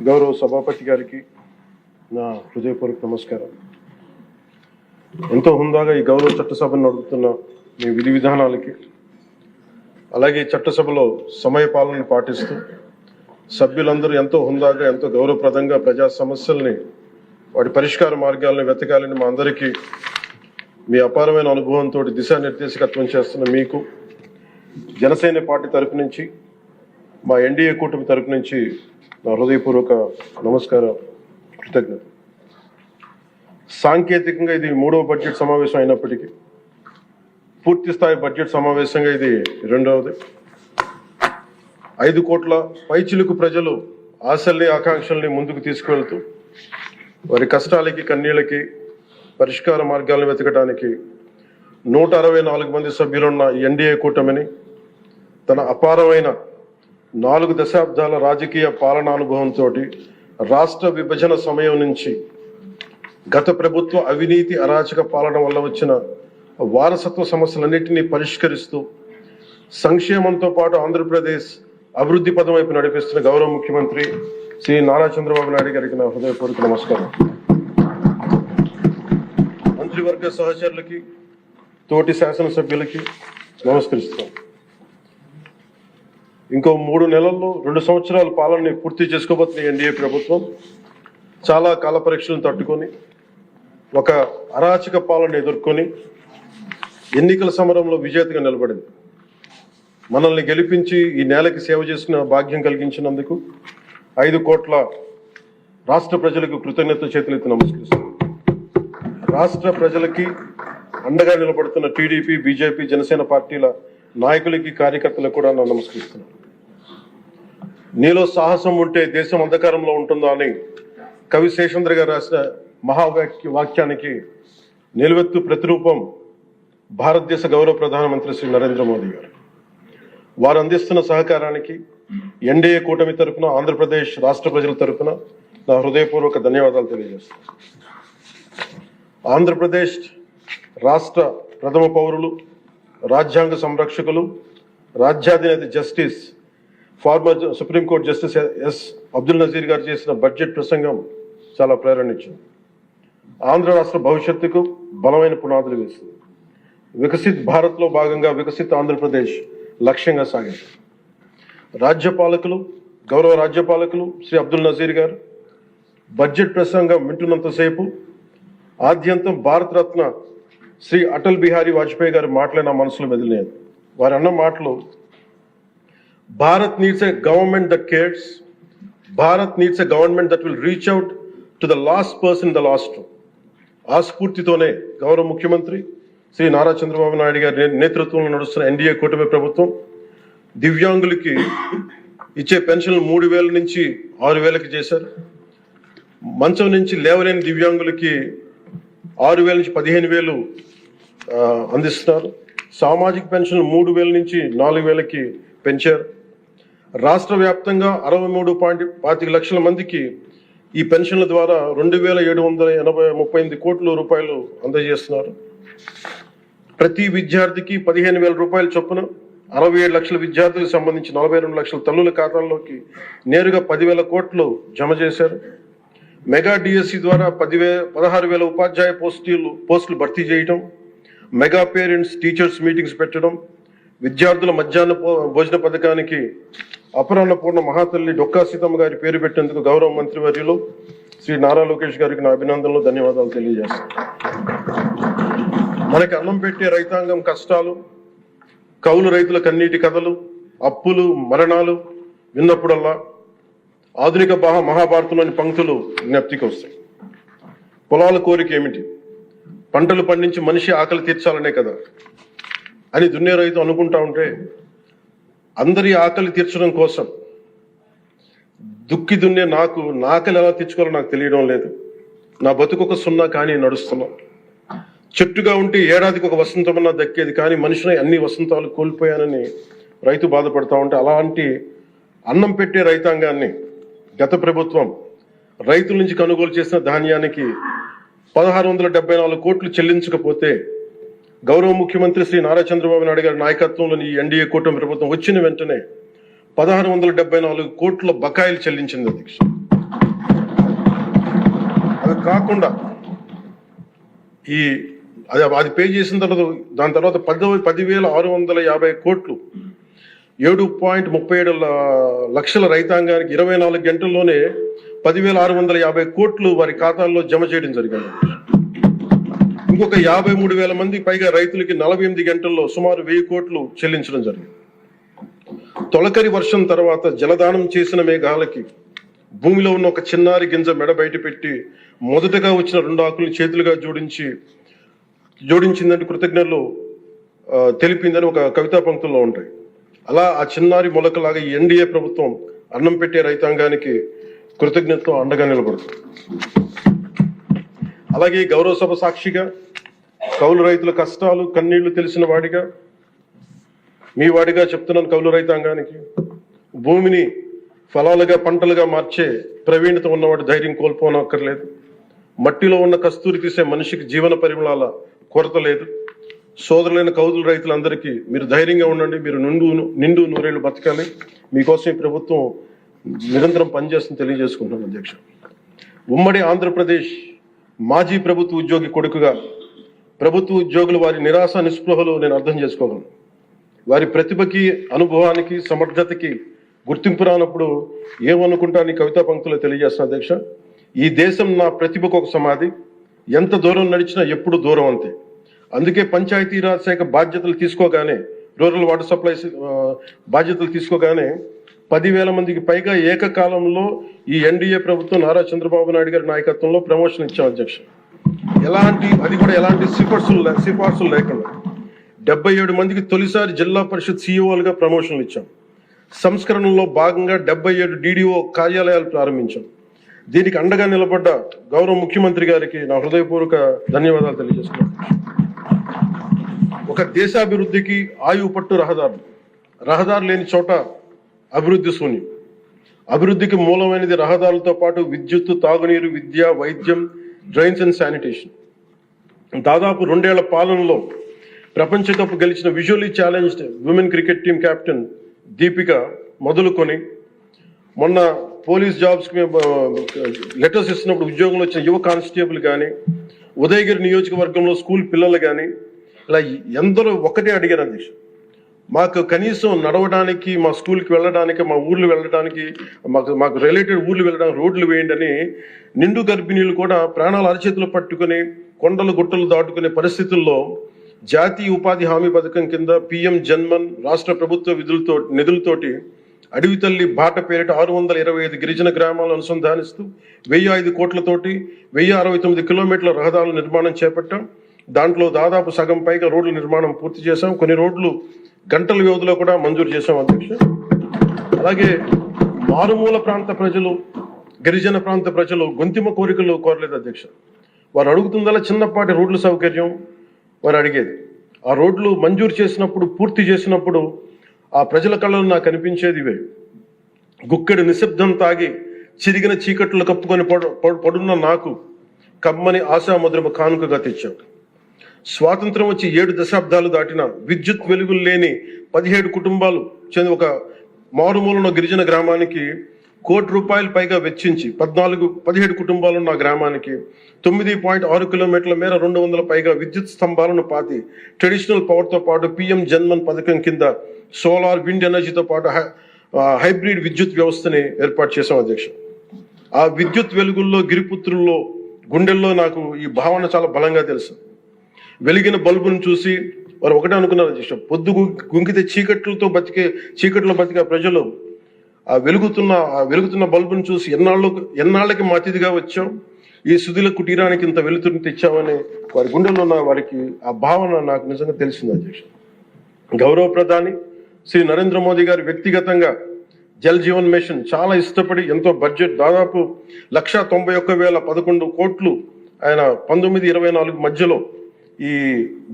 గౌరవ సభాపతి గారికి నా హృదయపూర్వక నమస్కారం. ఎంతో హుందాగా ఈ గౌరవ చట్టసభను నడుపుతున్న మీ విధి విధానాలకి, అలాగే చట్టసభలో సమయపాలన పాటిస్తూ సభ్యులందరూ ఎంతో హుందాగా, ఎంతో గౌరవప్రదంగా ప్రజా సమస్యల్ని, వాటి పరిష్కార మార్గాలను వెతకాలని మా అందరికీ మీ అపారమైన అనుభవంతో దిశానిర్దేశకత్వం చేస్తున్న మీకు జనసేన పార్టీ తరపు నుంచి, మా ఎన్డీఏ కూటమి తరపు నుంచి నా హృదయపూర్వక నమస్కారం, కృతజ్ఞత. సాంకేతికంగా ఇది 3వ బడ్జెట్ సమావేశం అయినప్పటికీ పూర్తి స్థాయి బడ్జెట్ సమావేశంగా ఇది 2వది. 5 కోట్ల పైచిలుకు ప్రజలు ఆశల్ని, ఆకాంక్షల్ని ముందుకు తీసుకువెళ్తూ వారి కష్టాలకి, కన్నీళ్ళకి పరిష్కార మార్గాలను వెతకడానికి 164 మంది సభ్యులున్న ఎన్డీఏ కూటమిని తన అపారమైన 4 దశాబ్దాల రాజకీయ పాలనానుభవంతో రాష్ట్ర విభజన సమయం నుంచి గత ప్రభుత్వ అవినీతి, అరాచక పాలన వల్ల వచ్చిన వారసత్వ సమస్యలన్నింటినీ పరిష్కరిస్తూ సంక్షేమంతో పాటు ఆంధ్రప్రదేశ్ అభివృద్ధి పదం వైపు నడిపిస్తున్న గౌరవ ముఖ్యమంత్రి శ్రీ నారా చంద్రబాబు నాయుడు గారికి నా హృదయపూర్వక నమస్కారం. మంత్రివర్గ సహచరులకి, తోటి శాసనసభ్యులకి నమస్కరిస్తాం. ఇంకో 3 నెలల్లో 2 సంవత్సరాల పాలనని పూర్తి చేసుకోబోతున్న ఎన్డీఏ ప్రభుత్వం చాలా కాల పరీక్షలను తట్టుకొని ఒక అరాచక పాలన ఎదుర్కొని ఎన్నికల సమరంలో విజేతగా నిలబడింది. మనల్ని గెలిపించి ఈ నేలకి సేవ చేసిన భాగ్యం కలిగించినందుకు 5 కోట్ల రాష్ట్ర ప్రజలకు కృతజ్ఞత చేతులెత్తి నమస్కరిస్తున్నాను. రాష్ట్ర ప్రజలకి అండగా నిలబడుతున్న టీడీపీ, బీజేపీ, జనసేన పార్టీల నాయకులకి, కార్యకర్తలకు కూడా నా నమస్కరిస్తున్నాను. నీలో సాహసం ఉంటే దేశం అంధకారంలో ఉంటుందా అని కవి శేషేంద్ర గారు రాసిన వాక్యానికి నిలువెత్తు ప్రతిరూపం భారతదేశ గౌరవ ప్రధానమంత్రి శ్రీ నరేంద్ర మోదీ గారు. వారు అందిస్తున్న సహకారానికి ఎన్డీఏ కూటమి తరఫున, ఆంధ్రప్రదేశ్ రాష్ట్ర ప్రజల తరఫున నా హృదయపూర్వక ధన్యవాదాలు తెలియజేస్తున్నాను. ఆంధ్రప్రదేశ్ రాష్ట్ర ప్రథమ పౌరులు, రాజ్యాంగ సంరక్షకులు, రాజ్యాధినేత justice, former supreme court justice S Abdul Nazeer గారు చేసిన బడ్జెట్ ప్రసంగం చాలా ప్రేరణించింది. ఆంధ్ర రాష్ట్ర భవిష్యత్తుకు బలమైన పునాదులు వేస్తుంది. వికసిత్ భారత్లో భాగంగా వికసిత్ ఆంధ్రప్రదేశ్ లక్ష్యంగా సాగారు. రాజ్యపాలకులు, గౌరవ రాజ్యపాలకులు శ్రీ అబ్దుల్ నజీర్ గారు బడ్జెట్ ప్రసంగం వింటున్నంతసేపు ఆద్యంతం భారతరత్న శ్రీ అటల్ బిహారీ వాజ్పేయి గారి మాటలే నా మనసులో మెదిలినాయి. వారు అన్న మాటలు, Bharat needs a government that cares, Bharat needs a government that will reach out to the last person in the last room. ఆ స్ఫూర్తితోనే గౌరవ ముఖ్యమంత్రి శ్రీ నారా చంద్రబాబు నాయుడు గారి నేతృత్వంలో నడుస్తున్న ఎన్డీఏ కూటమి ప్రభుత్వం దివ్యాంగులకి ఇచ్చే పెన్షన్లు 3,000 నుంచి 6,000కి చేశారు. మంచం నుంచి లేవలేని దివ్యాంగులకి 6,000 నుంచి 15,000 అందిస్తున్నారు. సామాజిక పెన్షన్లు 3,000 నుంచి 4,000కి పెంచారు. రాష్ట్ర వ్యాప్తంగా 63.25 లక్షల మందికి ఈ పెన్షన్ల ద్వారా 2,738 కోట్ల రూపాయలు అందజేస్తున్నారు. ప్రతి విద్యార్థికి 15,000 రూపాయల చొప్పున 67 లక్షల విద్యార్థులకు సంబంధించి 42 లక్షల తల్లుల ఖాతాల్లోకి నేరుగా 10,000 కోట్లు జమ చేశారు. మెగా డిఎస్సి ద్వారా 16,000 ఉపాధ్యాయ పోస్టులు భర్తీ చేయడం, మెగా పేరెంట్స్ టీచర్స్ మీటింగ్స్ పెట్టడం, విద్యార్థుల మధ్యాహ్న భోజన పథకానికి అపరాన్నపూర్ణ మహాతల్లి డొక్కా సీతమ్మ గారి పేరు పెట్టేందుకు గౌరవ మంత్రివర్యులు శ్రీ నారా లోకేష్ గారికి నా అభినందనలు, ధన్యవాదాలు తెలియజేస్తాను. మనకి అన్నం పెట్టే రైతాంగం కష్టాలు, కౌలు రైతుల కన్నీటి కథలు, అప్పులు, మరణాలు విన్నప్పుడల్లా ఆధునిక మహాభారతంలోని పంక్తులు జ్ఞప్తికి వస్తాయి. పొలాల కోరిక ఏమిటి? పంటలు పండించి మనిషి ఆకలి తీర్చాలనే కదా అని దున్నే రైతు అనుకుంటా ఉంటే, అందరి ఆకలి తీర్చడం కోసం దుక్కి దున్నే నా ఆకలి ఎలా తీర్చుకోవాలో నాకు తెలియడం లేదు. నా బతుకొక సున్నా కానీ నడుస్తున్నా. చెట్టుగా ఉంటే ఏడాదికి ఒక వసంతమన్నా దక్కేది, కానీ మనిషిని అన్ని వసంతాలు కోల్పోయానని రైతు బాధపడతా ఉంటే, అలాంటి అన్నం పెట్టే రైతాంగాన్ని గత ప్రభుత్వం రైతుల నుంచి కొనుగోలు చేసిన ధాన్యానికి 1,674 కోట్లు చెల్లించకపోతే గౌరవ ముఖ్యమంత్రి శ్రీ నారా చంద్రబాబు నాయుడు గారి నాయకత్వంలోని ఎన్డీఏ కూటమి ప్రభుత్వం వచ్చిన వెంటనే 1,674 కోట్ల బకాయిలు చెల్లించింది అధ్యక్ష. అవి కాకుండా అది పే చేసిన తర్వాత దాని తర్వాత 10,650 కోట్లు 7.37 లక్షల రైతాంగానికి 24 గంటల్లోనే 10,650 కోట్లు వారి ఖాతాల్లో జమ చేయడం జరిగింది. ఇంకొక 53,000 మంది పైగా రైతులకి 48 గంటల్లో సుమారు 1000 కోట్లు చెల్లించడం జరిగింది. తొలకరి వర్షం తర్వాత జలదానం చేసిన మేఘాలకి భూమిలో ఉన్న ఒక చిన్నారి గింజ మెడ బయట పెట్టి మొదటగా వచ్చిన 2 ఆకుల్ని చేతులుగా జోడించిందని కృతజ్ఞతలు తెలిపిందని ఒక కవితా పంక్తుల్లో ఉంటాయి. అలా ఆ చిన్నారి మొలకలాగా ఈ ఎన్డీఏ ప్రభుత్వం అన్నం పెట్టే రైతాంగానికి కృతజ్ఞతతో అండగా నిలబడుతుంది. అలాగే గౌరవ సభ సాక్షిగా కౌలు రైతుల కష్టాలు కన్నీళ్లు తెలిసిన వాడిగా మీ వాడిగా చెప్తున్నాను. కౌలు రైతాంగానికి భూమిని ఫలాలుగా పంటలుగా మార్చే ప్రవీణత ఉన్నవాడు ధైర్యం కోల్పోనక్కర్లేదు. మట్టిలో ఉన్న కస్తూరి తీసే మనిషికి జీవన పరిమళాల కొరత లేదు. సోదరులైన కౌలు రైతులందరికీ మీరు ధైర్యంగా ఉండండి. మీరు నిండు నూరేళ్లు బతకాలి. మీకోసం ఈ ప్రభుత్వం నిరంతరం పనిచేస్తుంది తెలియజేసుకుంటున్నాను అధ్యక్ష. ఉమ్మడి ఆంధ్రప్రదేశ్ మాజీ ప్రభుత్వ ఉద్యోగి కొడుకుగా ప్రభుత్వ ఉద్యోగులు వారి నిరాశ నిస్పృహలు నేను అర్థం చేసుకోగలను. వారి ప్రతిభకి అనుభవానికి సమర్థతకి గుర్తింపు రానప్పుడు ఏమనుకుంటాను ఈ కవితా పంక్తులు తెలియజేస్తున్నా అధ్యక్ష. ఈ దేశం నా ప్రతిభకు ఒక సమాధి, ఎంత దూరం నడిచినా ఎప్పుడు దూరం అంతే. అందుకే పంచాయతీరాజ్ శాఖ బాధ్యతలు తీసుకోగానే, రూరల్ వాటర్ సప్లై బాధ్యతలు తీసుకోగానే 10,000 మందికి పైగా ఏకకాలంలో ఈ ఎన్డీఏ ప్రభుత్వం నారా చంద్రబాబు నాయుడు గారి నాయకత్వంలో ప్రమోషన్ ఇచ్చాం అధ్యక్ష. అది కూడా ఎలాంటి సిఫార్సులు లేకుండా 77 మందికి తొలిసారి జిల్లా పరిషత్ సీఈఓలుగా ప్రమోషన్లు ఇచ్చాం. సంస్కరణలో భాగంగా 77 DDO కార్యాలయాలు ప్రారంభించాం. దీనికి అండగా నిలబడ్డ గౌరవ ముఖ్యమంత్రి గారికి నా హృదయపూర్వక ధన్యవాదాలు తెలియజేస్తున్నాను. ఒక దేశాభివృద్ధికి ఆయువు పట్టు రహదారు లేని చోట అభివృద్ధి శూన్యం. అభివృద్ధికి మూలమైనది రహదారులతో పాటు విద్యుత్, తాగునీరు, విద్య, వైద్యం, డ్రైన్స్ అండ్ శానిటేషన్. దాదాపు 2 ఏళ్ల పాలనలో ప్రపంచ కప్ గెలిచిన visually challenged women cricket team captain Deepika మొదలుకొని మొన్న పోలీస్ జాబ్స్ లెటర్స్ ఇస్తున్నప్పుడు ఉద్యోగంలో వచ్చిన యువ కానిస్టేబుల్ కానీ, ఉదయగిరి నియోజకవర్గంలో స్కూల్ పిల్లలు కానీ, ఇలా ఎందరో ఒకటే అడిగారు అధ్యక్ష. మాకు కనీసం నడవడానికి, మా స్కూల్కి వెళ్ళడానికి, మా ఊర్లు వెళ్ళడానికి, మాకు రిలేటెడ్ ఊర్లు వెళ్ళడానికి రోడ్లు వేయండి అని నిండు గర్భిణీలు కూడా ప్రాణాలు అరచేతులు పట్టుకుని కొండలు గుట్టలు దాటుకునే పరిస్థితుల్లో జాతీయ ఉపాధి హామీ పథకం కింద PM జన్మన్ రాష్ట్ర ప్రభుత్వ నిధులతోటి అడవి తల్లి బాట పేరిట 625 గిరిజన గ్రామాలను అనుసంధానిస్తూ 1,005 కోట్లతోటి 1,069 కిలోమీటర్ల రహదారుల నిర్మాణం చేపట్టాం. దాంట్లో దాదాపు సగం పైగా రోడ్ల నిర్మాణం పూర్తి చేశాం. కొన్ని రోడ్లు గంటల వ్యవధిలో కూడా మంజూరు చేశాం అధ్యక్ష. అలాగే మారుమూల ప్రాంత ప్రజలు, గిరిజన ప్రాంత ప్రజలు గొంతిమ కోరికలు కోరలేదు అధ్యక్ష. వారు అడుగుతుందలా చిన్నపాటి రోడ్ల సౌకర్యం వారు అడిగేది. ఆ రోడ్లు మంజూరు చేసినప్పుడు, పూర్తి చేసినప్పుడు ఆ ప్రజల కళ్ళలో నాకు అనిపించేది ఇవే. గుక్కెడు నిశ్శబ్దం తాగి చిరిగిన చీకట్లు కప్పుకొని పడున్న నాకు కమ్మని ఆశామధురమ కానుకగా తెచ్చావు. స్వాతంత్రం వచ్చి 7 దశాబ్దాలు దాటిన విద్యుత్ వెలుగులు లేని 17 కుటుంబాలు చెంది ఒక మారుమూలన గిరిజన గ్రామానికి ₹1 కోటి పైగా వెచ్చించి 17 కుటుంబాలు ఉన్న గ్రామానికి 9.6 కిలోమీటర్ల మేర 200 పైగా విద్యుత్ స్తంభాలను పాతి ట్రెడిషనల్ పవర్తో పాటు PM జన్మన్ పథకం కింద సోలార్, విండ్ ఎనర్జీతో పాటు హైబ్రిడ్ విద్యుత్ వ్యవస్థని ఏర్పాటు చేశాం అధ్యక్ష. ఆ విద్యుత్ వెలుగుల్లో, గిరిపుత్రుల్లో, గుండెల్లో నాకు ఈ భావన చాలా బలంగా తెలుసు. వెలిగిన బల్బును చూసి వారు ఒకటే అనుకున్నారు అధ్యక్ష, పొద్దు గుంకితే చీకట్లో బతికే ప్రజలు ఆ వెలుగుతున్న బల్బును చూసి ఎన్నాళ్ళకి మా అతిథిగా వచ్చాం, ఈ సుధీల కుటీరానికి ఇంత వెలుతురుని తెచ్చామని వారి గుండెల్లో ఉన్న వారికి ఆ భావన నాకు నిజంగా తెలిసింది అధ్యక్ష. గౌరవ ప్రధాని శ్రీ నరేంద్ర మోదీ గారు వ్యక్తిగతంగా జల్ జీవన్ మిషన్ చాలా ఇష్టపడి ఎంతో బడ్జెట్ దాదాపు 191,011 కోట్లు ఆయన 1924 మధ్యలో ఈ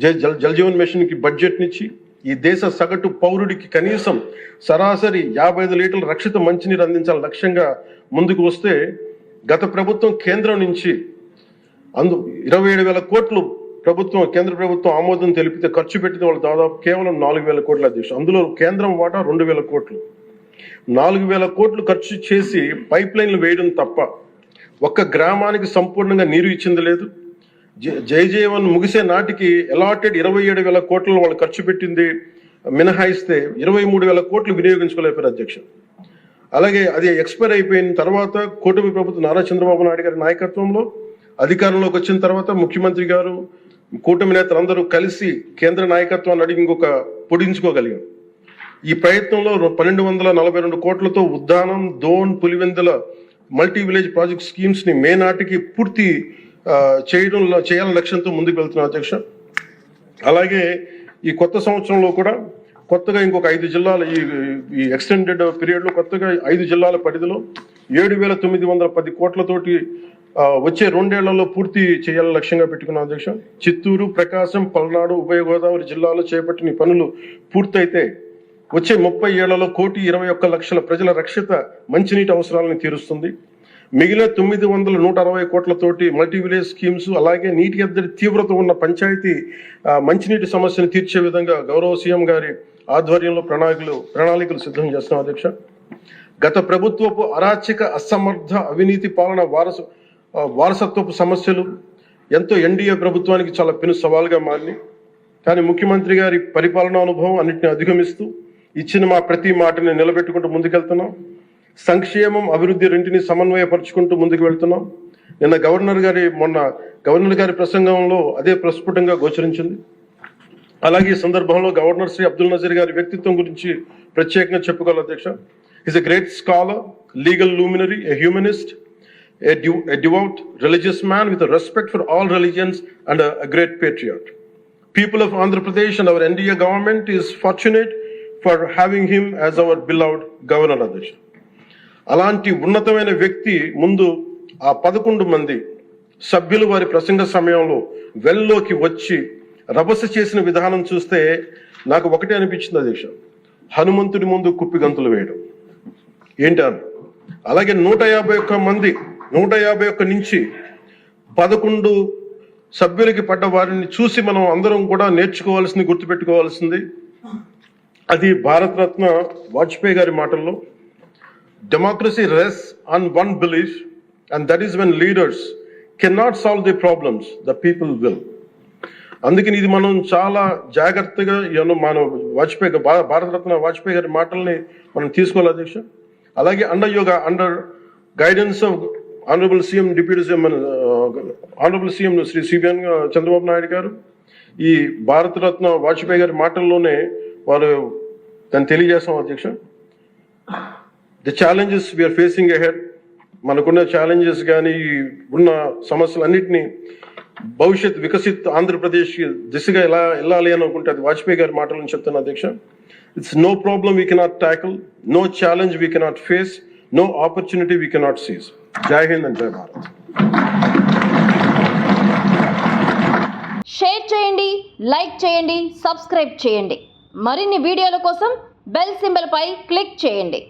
జల్ జీవన్ మిషన్ కి బడ్జెట్ నిచ్చి ఈ దేశ సగటు పౌరుడికి కనీసం సరాసరి 55 లీటర్ల రక్షిత మంచినీరు అందించాలని లక్ష్యంగా ముందుకు వస్తే గత ప్రభుత్వం కేంద్రం నుంచి 27,000 కోట్లు కేంద్ర ప్రభుత్వం ఆమోదం తెలిపితే ఖర్చు పెట్టిన వాళ్ళు దాదాపు కేవలం 4,000 కోట్ల అధ్యక్షుడు. అందులో కేంద్రం వాటా 2,000 కోట్లు. 4,000 కోట్లు ఖర్చు చేసి పైప్ లైన్లు వేయడం తప్ప ఒక్క గ్రామానికి సంపూర్ణంగా నీరు ఇచ్చింది లేదు. జైజీవన్ ముగిసే నాటికి అలాటెడ్ 27,000 కోట్లు వాళ్ళు ఖర్చు పెట్టింది మినహాయిస్తే 23,000 కోట్లు వినియోగించుకోలేకపోయారు అధ్యక్ష. అలాగే అది ఎక్స్పైర్ అయిపోయిన తర్వాత కూటమి ప్రభుత్వం నారా చంద్రబాబు నాయుడు గారి నాయకత్వంలో అధికారంలోకి వచ్చిన తర్వాత ముఖ్యమంత్రి గారు కూటమి నేతలందరూ కలిసి కేంద్ర నాయకత్వాన్ని అడిగి ఇంకొక పొడించుకోగలిగాం. ఈ ప్రయత్నంలో 1,242 కోట్లతో Uddanam, Dhone, Pulivendula multi village project schemes ని మే నాటికి పూర్తి చేయాలని లక్ష్యంతో ముందుకు వెళ్తున్నాం అధ్యక్ష. అలాగే ఈ కొత్త సంవత్సరంలో కూడా కొత్తగా ఇంకొక 5 జిల్లాల ఈ ఎక్స్టెండెడ్ పీరియడ్ లో కొత్తగా 5 జిల్లాల పరిధిలో 7,910 కోట్లతోటి వచ్చే 2 ఏళ్లలో పూర్తి చేయాలని లక్ష్యంగా పెట్టుకున్నాం అధ్యక్ష. చిత్తూరు, ప్రకాశం, పల్నాడు, ఉభయ గోదావరి జిల్లాలో చేపట్టిన పనులు పూర్తయితే వచ్చే 30 ఏళ్లలో 1,21,00,000 ప్రజల రక్షిత మంచినీటి అవసరాలను తీరుస్తుంది. మిగిలిన 960 కోట్లతోటి మల్టీ విలేజ్ స్కీమ్స్, అలాగే నీటి ఎద్దడి తీవ్రత ఉన్న పంచాయతీ మంచినీటి సమస్యను తీర్చే విధంగా గౌరవ సీఎం గారి ఆధ్వర్యంలో ప్రణాళికలు సిద్ధం చేస్తున్నాం అధ్యక్ష. గత ప్రభుత్వపు అరాచక, అసమర్థ, అవినీతి పాలన వారసత్వపు సమస్యలు ఎంతో ఎన్డీఏ ప్రభుత్వానికి చాలా పెను సవాల్గా మారినాయి. కానీ ముఖ్యమంత్రి గారి పరిపాలనా అనుభవం అన్నింటినీ అధిగమిస్తూ ఇచ్చిన మా ప్రతి మాటని నిలబెట్టుకుంటూ ముందుకెళ్తున్నాం. సంక్షేమం, అభివృద్ధి రెంటిని సమన్వయపరుచుకుంటూ ముందుకు వెళ్తున్నాం. మొన్న గవర్నర్ గారి ప్రసంగంలో అదే ప్రస్ఫుటంగా గోచరించింది. అలాగే ఈ సందర్భంలో గవర్నర్ శ్రీ అబ్దుల్ నజీర్ గారి వ్యక్తిత్వం గురించి ప్రత్యేకంగా చెప్పుకోవాలి అధ్యక్ష. Is a great scholar, legal luminary, a humanist, a devout religious man with a respect for all religions and a great patriot. People of Andhra Pradesh and our NDA government is fortunate for having him as our beloved governor అధ్యక్ష. అలాంటి ఉన్నతమైన వ్యక్తి ముందు ఆ 11 మంది సభ్యులు వారి ప్రసంగ సమయంలో వెల్లోకి వచ్చి రభస చేసిన విధానం చూస్తే నాకు ఒకటే అనిపించింది అధ్యక్ష, హనుమంతుడి ముందు కుప్పి గంతులు వేయడం ఏంటి అని. అలాగే 151 నుంచి 11 సభ్యులకి పడ్డ వారిని చూసి మనం అందరం కూడా నేర్చుకోవాల్సింది, గుర్తుపెట్టుకోవాల్సింది అది భారతరత్న వాజ్పేయి గారి మాటల్లో, democracy రెsts on one belief, and that is when leaders cannot solve the problems, the people will. అందుకని ఇది మనం చాలా జాగ్రత్తగా మనం భారతరత్న వాజ్పేయి గారి మాటల్ని మనం తీసుకోవాలి అధ్యక్ష. అలాగే under guidance of honourable CM Shri CBN Chandrababu Naidu గారు ఈ భారతరత్న వాజ్పేయి గారి మాటల్లోనే వారు దాన్ని తెలియజేస్తాం అధ్యక్ష. The challenges we are facing ahead, మనకున్న ఛాలెంజెస్ కానీ ఉన్న సమస్యలన్నింటినీ భవిష్యత్ వికసిత్ ఆంధ్రప్రదేశ్ దిశగా ఎలా వెళ్ళాలి అని అనుకుంటే అది వాజ్పేయి గారి మాటలను చెప్తాను అధ్యక్ష. It's no problem we cannot tackle, no challenge we cannot face, no opportunity we cannot seize. జై హింద్ అండ్ జై భారత్. షేర్ చేయండి, లైక్ చేయండి, సబ్స్క్రైబ్ చేయండి. మరిన్ని వీడియోల కోసం బెల్ సింబల్ పై క్లిక్ చేయండి.